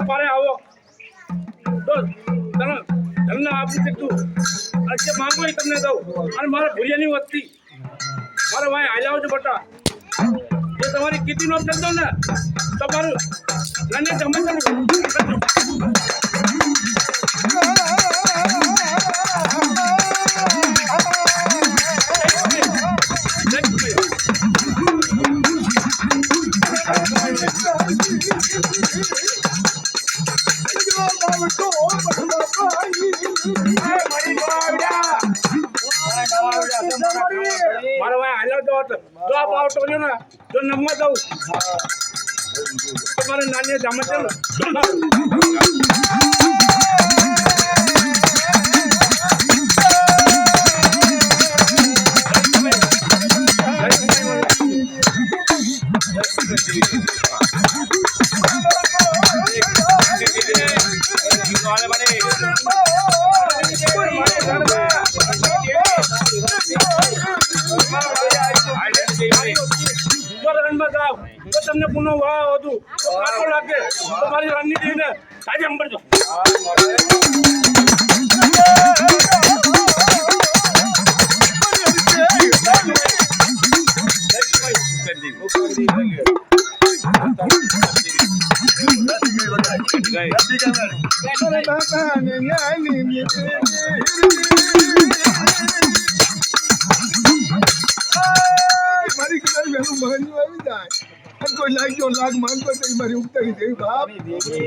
પારે આવો તો તમને આપું તું આજે માંગો એ તમને દઉં અને મારા ભૂરિયાની વસ્તી મારે ભાઈ હાલ્યા છો બટા જો તમારી કીધી નો કરી દો ને તમારું નાને જમે મારો ભાઈ હાલ્યો તો જો આપ આવતો ને જો નમવા દઉં તમારે નાની જામે છે તમને પુનઃ વાવ હતું કાકો લાગે તમારી રણનીતિ ને સાજે અંબરજો કોઈ લાગ્યો લાગ માંગતો મારી ઉગતા બાપ